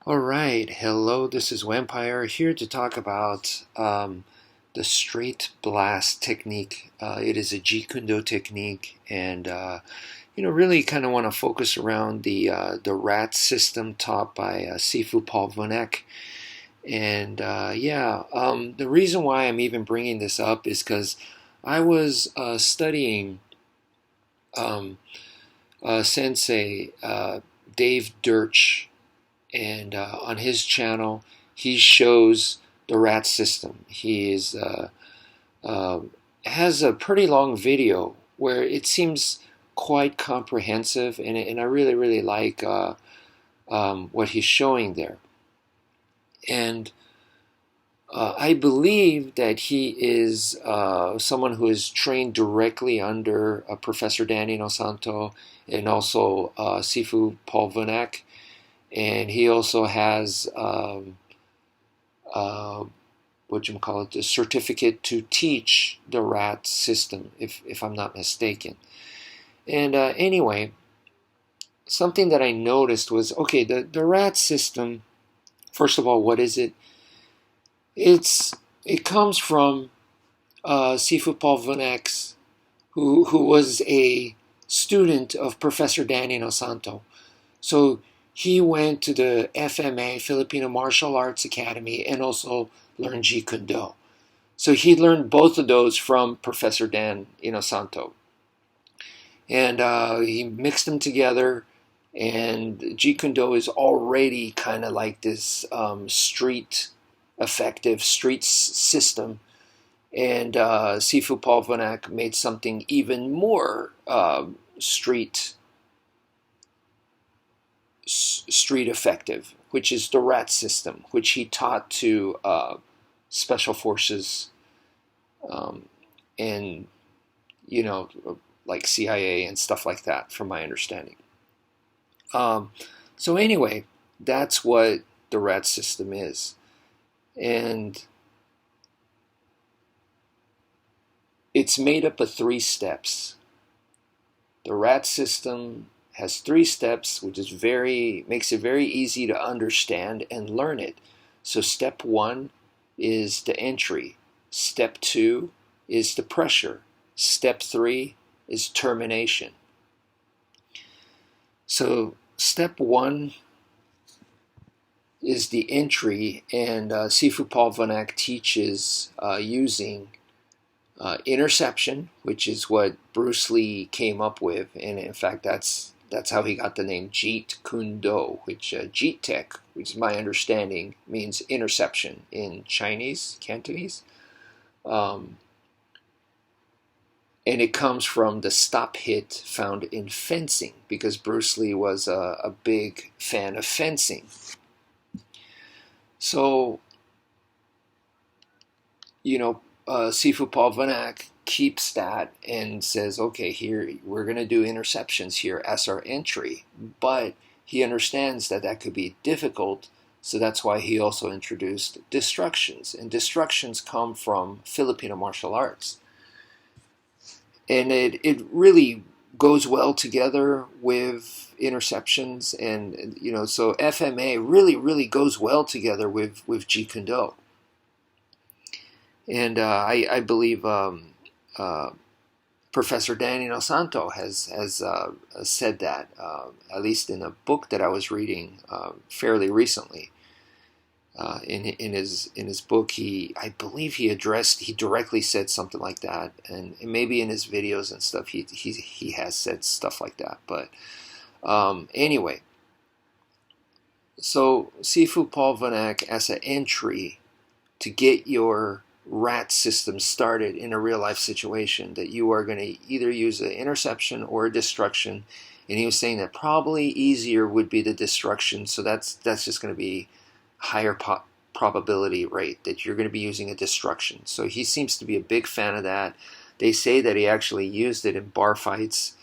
All right, hello, this is Wmpyr here to talk about the straight blast technique. It is a Jeet Kune Do technique, and really kind of want to focus around the rat system taught by Sifu Paul Vunek. And the reason why I'm even bringing this up is because I was studying um, Sensei Dave Dirch, and on his channel he shows the rat system. He is uh, has a pretty long video where it seems quite comprehensive, and I really like what he's showing there. And I believe that he is someone who is trained directly under Professor Danny Inosanto and also Sifu Paul Vunek, and he also has uh, what you call it, the certificate to teach the rat system, if I'm not mistaken. And anyway, something that I noticed was okay. The rat system. First of all, what is it? It comes from Sifu Paul Vunex, who was a student of Professor Danny Inosanto. So he went to the FMA, Filipino Martial Arts Academy, and also learned Jeet Kune Do. So he learned both of those from Professor Dan Inosanto. And he mixed them together, and Jeet Kune Do is already kind of like this effective street system. And Sifu Paul Vanak made something even more street effective, which is the rat system, which he taught to special forces, um, and you know, like CIA and stuff like that, from my understanding. Um, so anyway, that's what the rat system is, and it's made up of 3 steps. The rat system has 3 steps, which is makes it very easy to understand and learn it. So step 1 is the entry. Step 2 is the pressure. Step 3 is termination. So step 1 is the entry, and Sifu Paul Vanak teaches using interception, which is what Bruce Lee came up with, and in fact, that's how he got the name Jeet Kune Do, which Jeet Tech, which is my understanding, means interception in Chinese, Cantonese. Um, and it comes from the stop hit found in fencing, because Bruce Lee was a big fan of fencing. So, Sifu Paul Vanak keeps that and says, okay, here we're going to do interceptions here as our entry. But he understands that that could be difficult, so that's why he also introduced destructions. And destructions come from Filipino martial arts. And it really goes well together with interceptions, and so FMA really goes well together with Jeet Kune Do. And I believe uh, Professor Daniel Santo has said that, at least in a book that I was reading fairly recently. In his book, I believe he directly said something like that, and maybe in his videos and stuff he has said stuff like that. But anyway, so Sifu Paul Vanak as an entry to get your rat system started in a real life situation, that you are going to either use an interception or a destruction. And he was saying that probably easier would be the destruction, so that's just going to be higher probability rate that you're going to be using a destruction. So he seems to be a big fan of that. They say that he actually used it in bar fights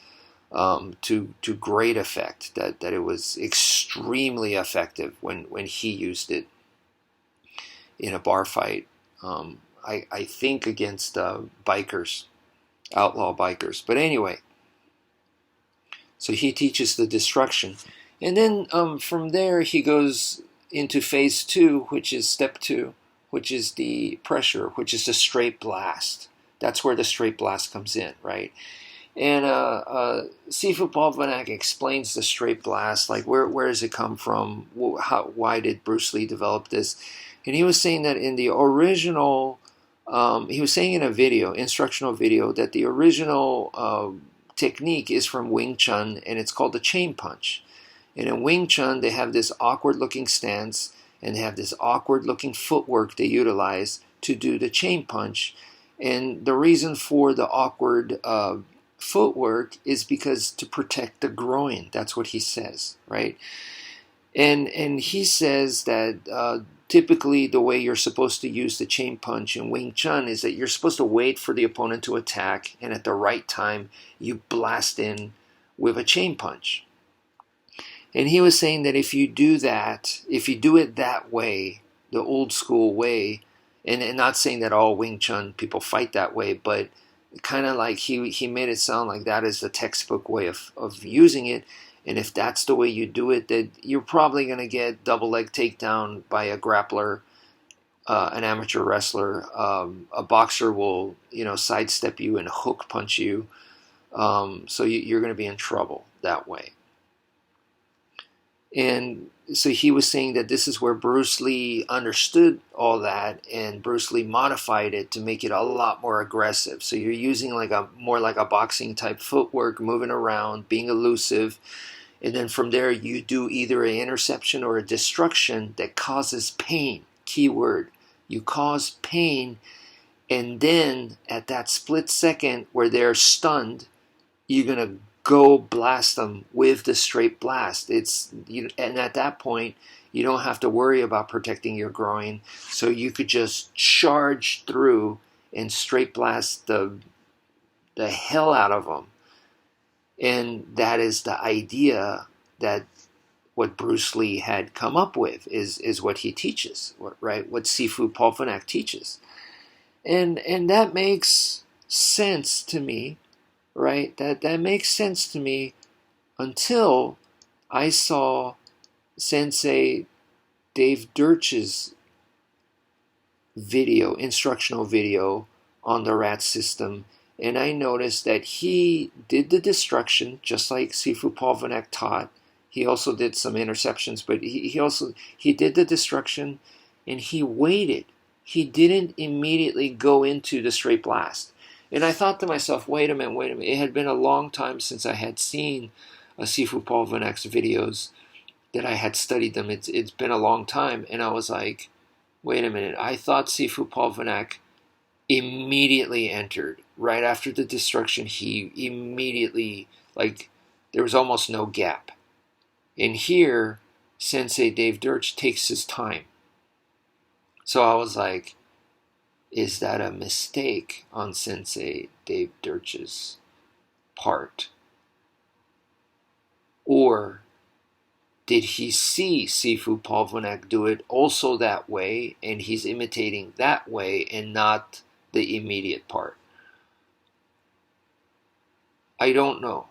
to great effect, that it was extremely effective when he used it in a bar fight. I think against bikers, outlaw bikers. But anyway, so he teaches the destruction. And then from there he goes into phase 2, which is step 2, which is the pressure, which is the straight blast. That's where the straight blast comes in, right? And Sifu Polvanak explains the straight blast, like where does it come from? Why did Bruce Lee develop this? And he was saying that in the original, he was saying in a video, instructional video, that the original technique is from Wing Chun, and it's called the chain punch. And in Wing Chun, they have this awkward-looking stance, and they have this awkward-looking footwork they utilize to do the chain punch. And the reason for the awkward footwork is because to protect the groin. That's what he says, right? And he says that typically the way you're supposed to use the chain punch in Wing Chun is that you're supposed to wait for the opponent to attack, and at the right time you blast in with a chain punch. And he was saying that if you do that, if you do it that way, the old school way, and not saying that all Wing Chun people fight that way, but kind of like he made it sound like that is the textbook way of using it. And if that's the way you do it, that you're probably going to get double leg takedown by a grappler, an amateur wrestler. A boxer will, sidestep you and hook punch you. So you're going to be in trouble that way. And so he was saying that this is where Bruce Lee understood all that, and Bruce Lee modified it to make it a lot more aggressive. So you're using more like a boxing type footwork, moving around, being elusive, and then from there you do either an interception or a destruction that causes pain. Key word. You cause pain, and then at that split second where they're stunned, you're going to go blast them with the straight blast. And at that point, you don't have to worry about protecting your groin, so you could just charge through and straight blast the hell out of them. And that is the idea that what Bruce Lee had come up with is what he teaches, right? What Sifu Polvanak teaches, and that makes sense to me. Right? That makes sense to me until I saw Sensei Dave Dirch's video, instructional video on the rat system, and I noticed that he did the destruction just like Sifu Polvanak taught. He also did some interceptions, but he did the destruction, and he waited. He didn't immediately go into the straight blast. And I thought to myself, wait a minute. It had been a long time since I had seen a Sifu Polvanak's videos, that I had studied them. It's been a long time. And I was like, wait a minute. I thought Sifu Polvanak immediately entered. Right after the destruction, he immediately, there was almost no gap. And here, Sensei Dave Dirch takes his time. So I was like, is that a mistake on Sensei Dave Dirch's part? Or did he see Sifu Polvanak do it also that way, and he's imitating that way and not the immediate part? I don't know.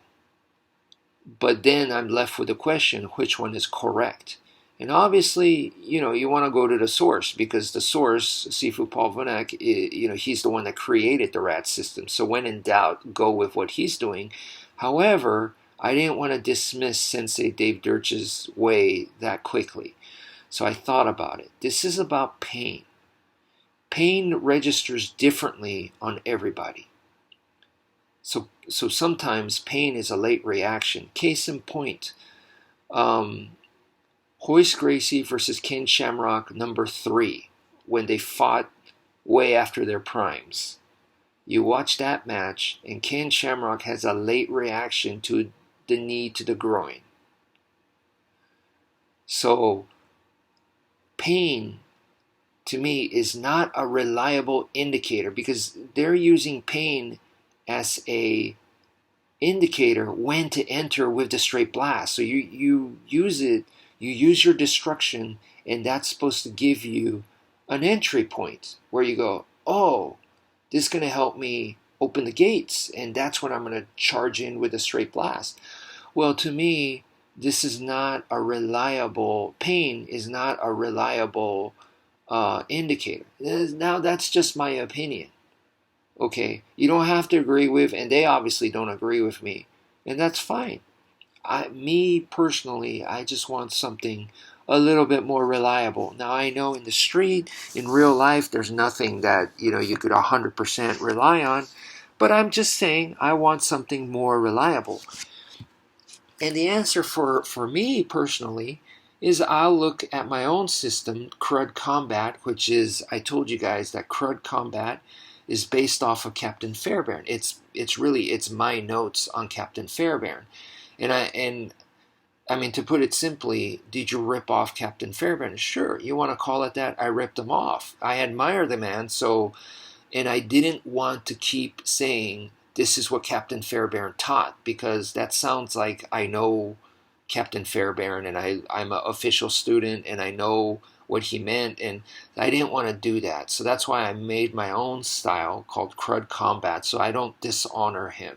But then I'm left with the question, which one is correct? And obviously, you want to go to the source, because the source, Sifu Polvanak, he's the one that created the rat system. So when in doubt, go with what he's doing. However, I didn't want to dismiss Sensei Dave Dirch's way that quickly. So I thought about it. This is about pain. Pain registers differently on everybody. So sometimes pain is a late reaction. Case in point, Hoist Gracie versus Ken Shamrock #3, when they fought way after their primes. You watch that match, and Ken Shamrock has a late reaction to the knee to the groin. So, pain, to me, is not a reliable indicator, because they're using pain as a indicator when to enter with the straight blast. So you use it. You use your destruction, and that's supposed to give you an entry point where you go, oh, this is going to help me open the gates, and that's when I'm going to charge in with a straight blast. Well, to me, this is not a reliable, pain is not a reliable indicator. Now that's just my opinion. Okay, you don't have to agree with, and they obviously don't agree with me, and that's fine. Me personally, I just want something a little bit more reliable. Now I know in the street, in real life, there's nothing that you could 100% rely on, but I'm just saying I want something more reliable. And the answer for me personally is I'll look at my own system, CRUD Combat, which is, I told you guys that CRUD Combat is based off of Captain Fairbairn. It's my notes on Captain Fairbairn. And I mean, to put it simply, did you rip off Captain Fairbairn? Sure, you want to call it that? I ripped him off. I admire the man, and I didn't want to keep saying this is what Captain Fairbairn taught, because that sounds like I know Captain Fairbairn and I'm an official student and I know what he meant, and I didn't want to do that. So that's why I made my own style called CRUD Combat, so I don't dishonor him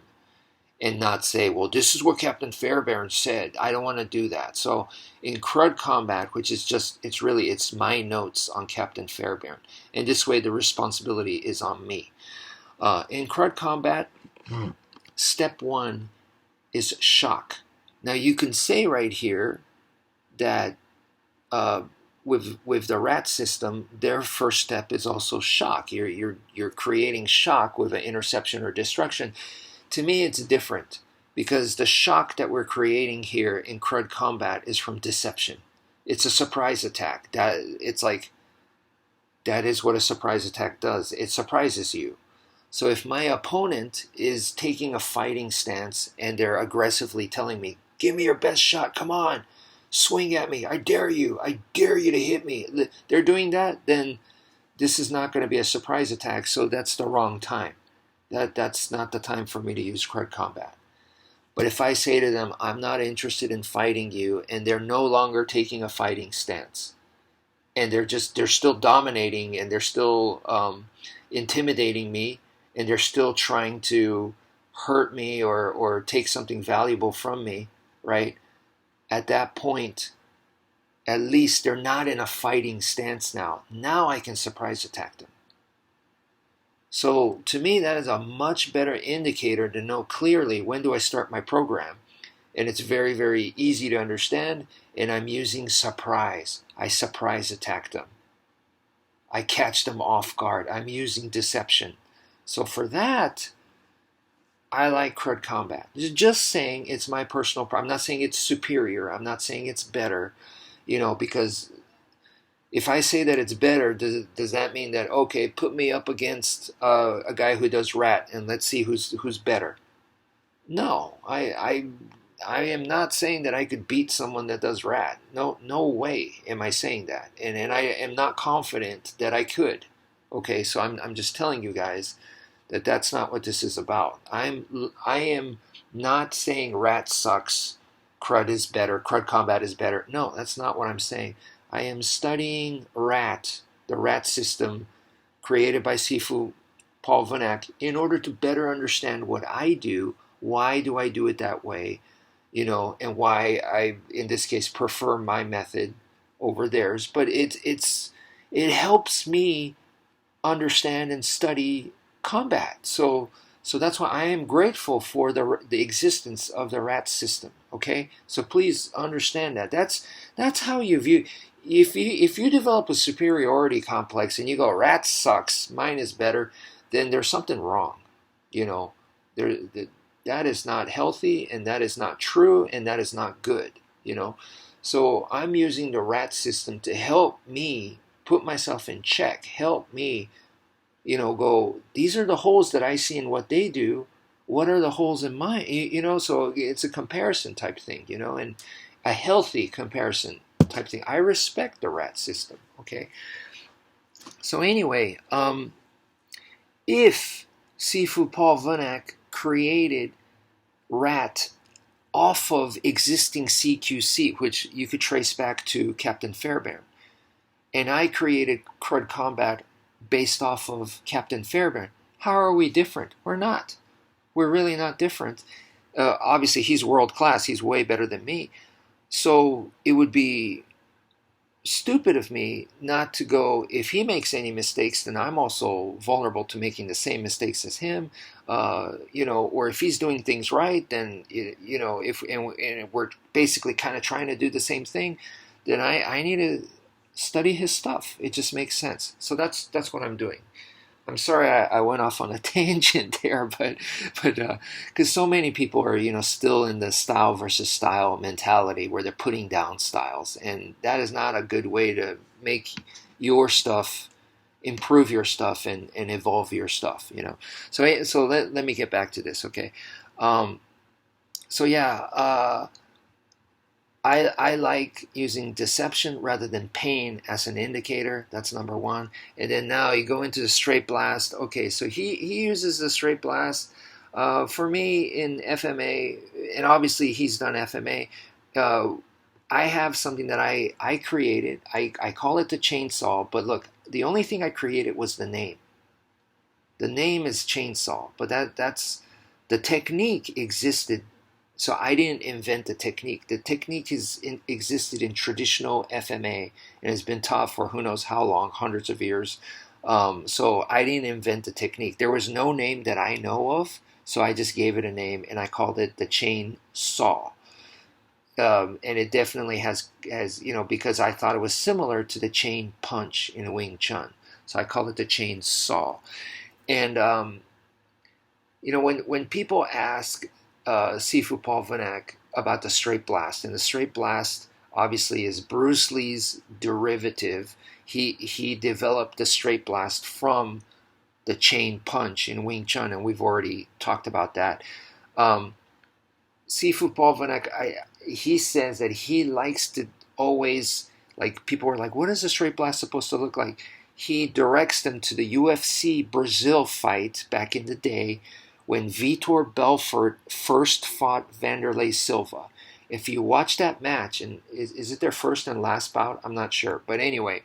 and not say, well, this is what Captain Fairbairn said. I don't want to do that. So in CRUD Combat, which is just, it's my notes on Captain Fairbairn. And this way the responsibility is on me. In CRUD Combat, step one is shock. Now you can say right here that with the rat system, their first step is also shock. You're creating shock with an interception or destruction. To me, it's different, because the shock that we're creating here in CRUD Combat is from deception. It's a surprise attack. That is what a surprise attack does. It surprises you. So if my opponent is taking a fighting stance and they're aggressively telling me, give me your best shot, come on, swing at me, I dare you to hit me. They're doing that, then this is not going to be a surprise attack, so that's the wrong time. That's not the time for me to use CRUD Combat. But if I say to them, I'm not interested in fighting you, and they're no longer taking a fighting stance, and they're still dominating, and they're still intimidating me, and they're still trying to hurt me or take something valuable from me, right? At that point, at least they're not in a fighting stance now. Now I can surprise attack them. So to me, that is a much better indicator to know clearly when do I start my program. And it's very, very easy to understand. And I'm using surprise. I surprise attack them. I catch them off guard. I'm using deception. So for that, I like CRUD Combat. Just saying it's my personal problem. I'm not saying it's superior. I'm not saying it's better, because if I say that it's better, does that mean that, okay, put me up against a guy who does rat and let's see who's better? No, I am not saying that I could beat someone that does rat. No way am I saying that, and I am not confident that I could. Okay, so I'm just telling you guys that that's not what this is about. I am not saying rat sucks, CRUD is better, CRUD Combat is better. No, that's not what I'm saying. I am studying rat, the rat system created by Sifu Paul Vanek, in order to better understand what I do. Why do I do it that way? And why I, in this case, prefer my method over theirs. But it helps me understand and study combat. So that's why I am grateful for the existence of the rat system. Okay, so please understand that. That's how you view. If you develop a superiority complex and you go, rat sucks, mine is better, then there's something wrong. That is not healthy, and that is not true, and that is not good. So I'm using the rat system to help me put myself in check, help me go, these are the holes that I see in what they do. What are the holes in mine? So it's a comparison type thing, and a healthy comparison type thing. I respect the rat system, okay? So anyway, if Sifu Paul Vanek created rat off of existing CQC, which you could trace back to Captain Fairbairn, and I created CRUD Combat based off of Captain Fairbairn, how are we different? We're not. We're really not different. Obviously, he's world class. He's way better than me. So it would be stupid of me not to go, if he makes any mistakes, then I'm also vulnerable to making the same mistakes as him. Or if he's doing things right, then, if and we're basically kind of trying to do the same thing, then I need to study his stuff. It just makes sense. So that's what I'm doing. I'm sorry I went off on a tangent there, but because so many people are still in the style versus style mentality where they're putting down styles, and that is not a good way to make your stuff, improve your stuff, and evolve your stuff. So let me get back to this, okay? Um, so yeah, I like using deception rather than pain as an indicator. That's number one. And then now you go into the straight blast. Okay, so he uses the straight blast. For me in FMA, and obviously he's done FMA, uh, I have something that I created. I call it the chainsaw, but look, the only thing I created was the name. The name is chainsaw, but that's the technique existed, so I didn't invent the technique. The technique existed in traditional FMA and has been taught for who knows how long, hundreds of years. So I didn't invent the technique. There was no name that I know of, so I just gave it a name and I called it the chain saw. And it definitely has because I thought it was similar to the chain punch in Wing Chun, so I called it the chain saw. And when people ask Sifu Paul Vanek about the straight blast, and the straight blast obviously is Bruce Lee's derivative. He developed the straight blast from the chain punch in Wing Chun, and we've already talked about that. Sifu Paul Vanek, he says that he likes to always, like, people are like, what is a straight blast supposed to look like? He directs them to the UFC Brazil fight back in the day when Vitor Belfort first fought Vanderlei Silva. If you watch that match, and is it their first and last bout? I'm not sure. But anyway,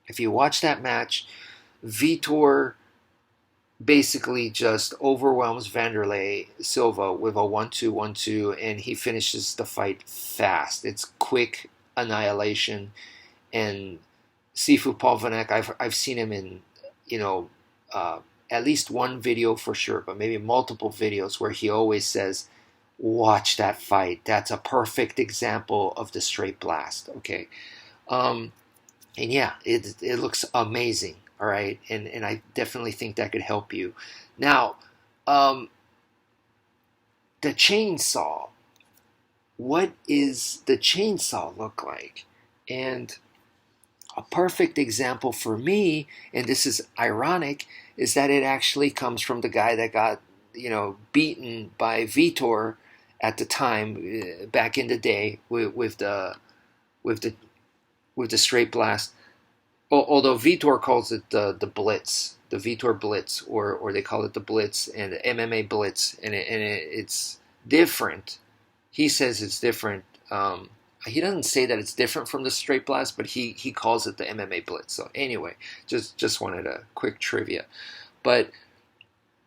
if you watch that match, Vitor basically just overwhelms Vanderlei Silva with a 1-2, 1-2, and he finishes the fight fast. It's quick annihilation. And Sifu Paul Vanek, I've seen him in, at least one video for sure, but maybe multiple videos where he always says, watch that fight. That's a perfect example of the straight blast, okay? And yeah, it looks amazing, all right? And I definitely think that could help you. Now, the chainsaw. What is the chainsaw look like? And a perfect example for me, and this is ironic, is that it actually comes from the guy that got, beaten by Vitor at the time, back in the day, with the straight blast. Although Vitor calls it the Blitz, the Vitor Blitz, or they call it the Blitz and the MMA Blitz, and it's different. He says it's different. He doesn't say that it's different from the straight blast, but he calls it the MMA Blitz. So anyway, just wanted a quick trivia. But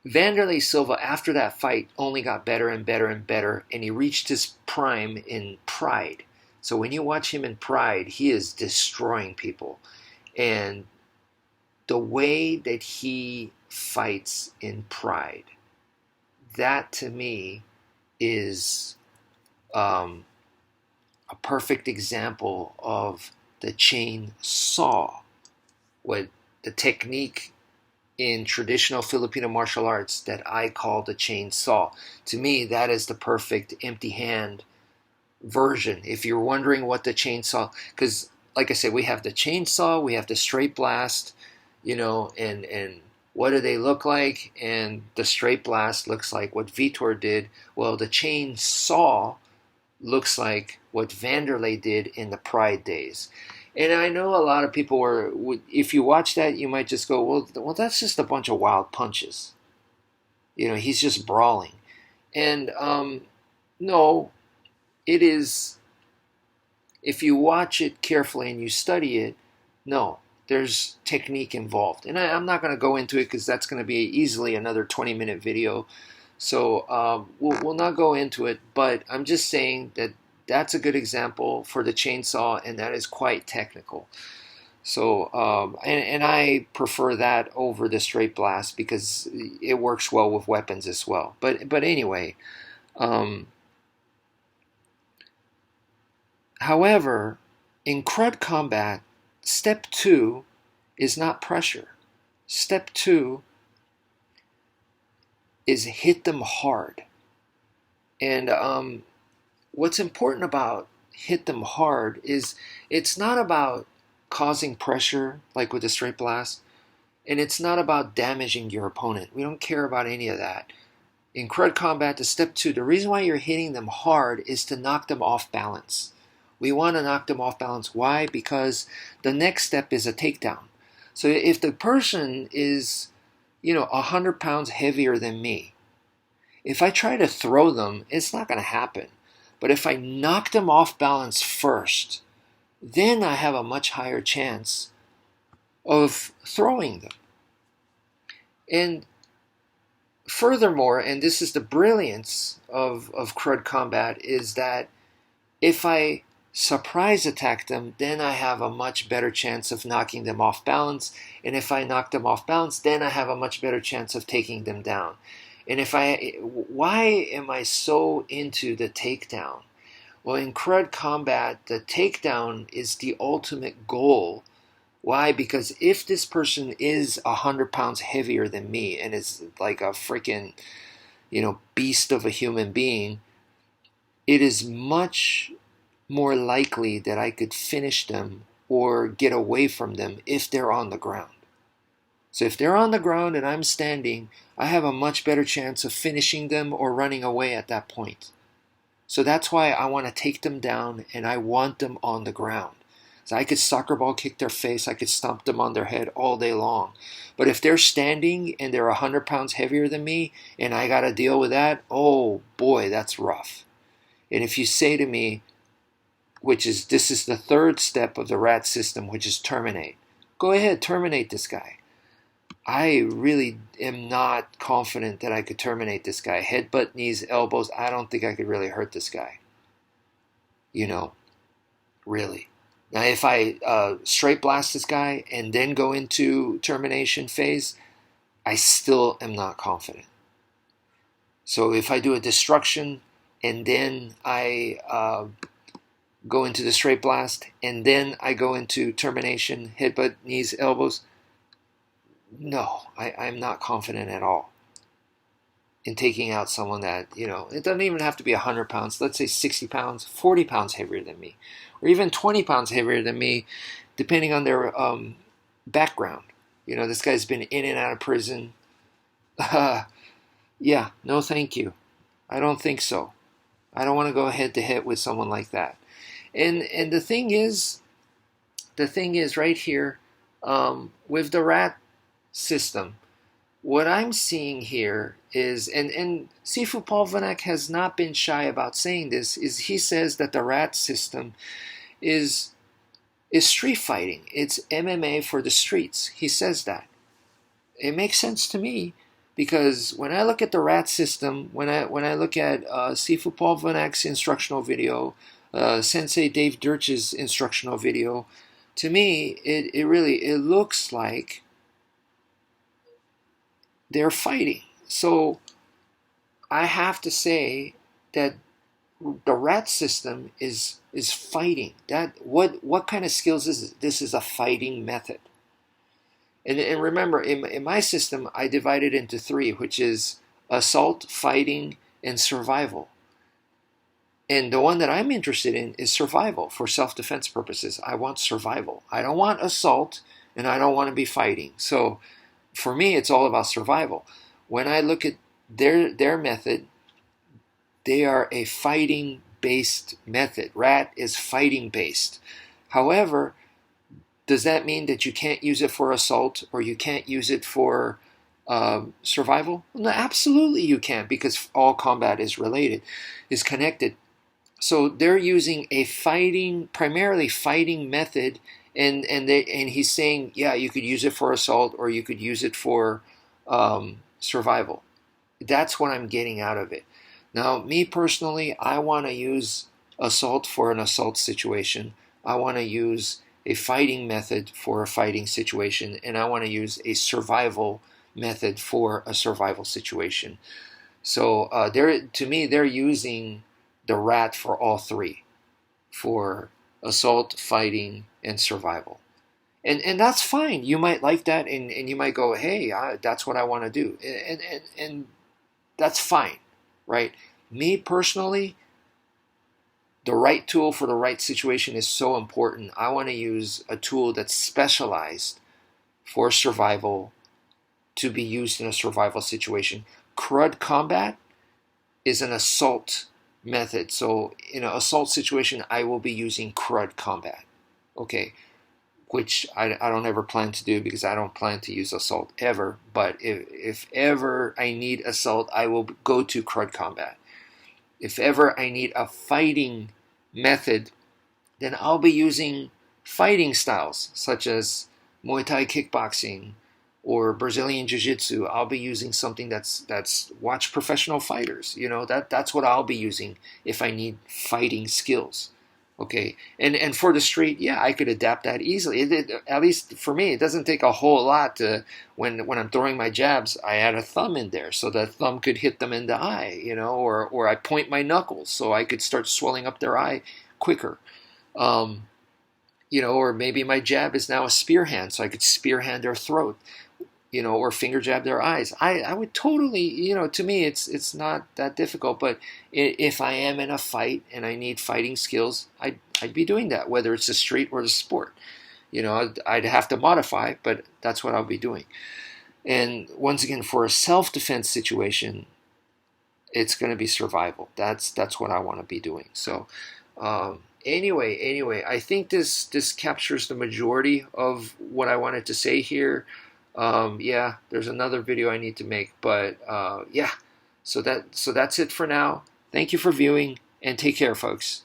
Vanderlei Silva, after that fight, only got better and better and better, and he reached his prime in Pride. So when you watch him in Pride, he is destroying people. And the way that he fights in Pride, that to me is a perfect example of the chain saw. What the technique in traditional Filipino martial arts that I call the chain saw. To me, that is the perfect empty hand version. If you're wondering what the chainsaw, because like I said, we have the chainsaw, we have the straight blast, and what do they look like? And the straight blast looks like what Vitor did. Well, the chainsaw looks like what Vanderlei did in the Pride days. And I know a lot of people if you watch that, you might just go, well, that's just a bunch of wild punches. He's just brawling. And no, it is, if you watch it carefully and you study it, no, there's technique involved. And I'm not going to go into it because that's going to be easily another 20-minute video. So we'll not go into it, but I'm just saying that that's a good example for the chainsaw, and that is quite technical. So, and I prefer that over the straight blast because it works well with weapons as well. But anyway, um, however, in crud combat, step 2 is not pressure. Step 2 is hit them hard. And what's important about hit them hard is it's not about causing pressure like with a straight blast, and it's not about damaging your opponent. We don't care about any of that. In crud combat, the step 2, the reason why you're hitting them hard is to knock them off balance. We want to knock them off balance. Why? Because the next step is a takedown. So if the person is, 100 pounds heavier than me, if I try to throw them, it's not going to happen. But if I knock them off balance first, then I have a much higher chance of throwing them. And furthermore, and this is the brilliance of crud combat, is that if I surprise attack them, then I have a much better chance of knocking them off balance. And if I knock them off balance, then I have a much better chance of taking them down. And why am I so into the takedown? Well, in crud combat, the takedown is the ultimate goal. Why? Because if this person is 100 pounds heavier than me and is like a freaking, beast of a human being, it is much more likely that I could finish them or get away from them if they're on the ground. So if they're on the ground and I'm standing, I have a much better chance of finishing them or running away at that point. So that's why I want to take them down and I want them on the ground. So I could soccer ball kick their face, I could stomp them on their head all day long. But if they're standing and they're 100 pounds heavier than me and I got to deal with that, oh boy, that's rough. And if you say to me, this is the third step of the rat system, which is terminate. Go ahead, terminate this guy. I really am not confident that I could terminate this guy. Headbutt, knees, elbows, I don't think I could really hurt this guy. Really. Now, if I straight blast this guy and then go into termination phase, I still am not confident. So if I do a destruction and then I go into the straight blast and then I go into termination, headbutt, knees, elbows, no, I'm not confident at all in taking out someone that, it doesn't even have to be 100 pounds, let's say 60 pounds, 40 pounds heavier than me, or even 20 pounds heavier than me, depending on their background. This guy's been in and out of prison. Yeah, no thank you. I don't think so. I don't want to go head to head with someone like that. And the thing is right here, with the rat system, what I'm seeing here is, and Sifu Paul Vanek has not been shy about saying this, is he says that the rat system is street fighting. It's MMA for the streets. He says that. It makes sense to me because when I look at the rat system, when I look at Sifu Paul Vanek's instructional video, Sensei Dave Dirch's instructional video, to me, it looks like they're fighting. So I have to say that the rat system is fighting. That what kind of skills is it? This is a fighting method. And remember, in my system, I divide it into 3, which is assault, fighting, and survival. And the one that I'm interested in is survival for self-defense purposes. I want survival. I don't want assault, and I don't want to be fighting. So for me, it's all about survival. When I look at their method, they are a fighting-based method. Rat is fighting-based. However, does that mean that you can't use it for assault or you can't use it for survival? No, absolutely you can, because all combat is related, is connected. So they're using a primarily fighting method, and he's saying, yeah, you could use it for assault or you could use it for survival. That's what I'm getting out of it. Now, me personally, I want to use assault for an assault situation. I want to use a fighting method for a fighting situation, and I want to use a survival method for a survival situation. So to me, they're using the rat for all three, for assault, fighting, and survival. And that's fine. You might like that, and you might go, hey, that's what I want to do. And that's fine, right? Me personally, the right tool for the right situation is so important. I want to use a tool that's specialized for survival to be used in a survival situation. CRUD combat is an assault method. So in an assault situation, I will be using CRUD combat. Okay, which I don't ever plan to do because I don't plan to use assault ever. But if ever I need assault, I will go to CRUD combat. If ever I need a fighting method, then I'll be using fighting styles such as Muay Thai kickboxing or Brazilian Jiu-Jitsu. I'll be using something that's watch professional fighters. That's what I'll be using if I need fighting skills. Okay, and for the street, yeah, I could adapt that easily. At least for me, it doesn't take a whole lot to when I'm throwing my jabs. I add a thumb in there so the thumb could hit them in the eye, or I point my knuckles so I could start swelling up their eye quicker. Or maybe my jab is now a spear hand, so I could spear hand their throat, or finger jab their eyes. I would totally, to me, it's not that difficult. But if I am in a fight and I need fighting skills, I'd be doing that, whether it's the street or the sport. I'd have to modify, but that's what I'll be doing. And once again, for a self-defense situation, it's going to be survival. That's what I want to be doing. So anyway, I think this captures the majority of what I wanted to say here. Yeah, there's another video I need to make, but yeah. So that's it for now. Thank you for viewing, and take care, folks.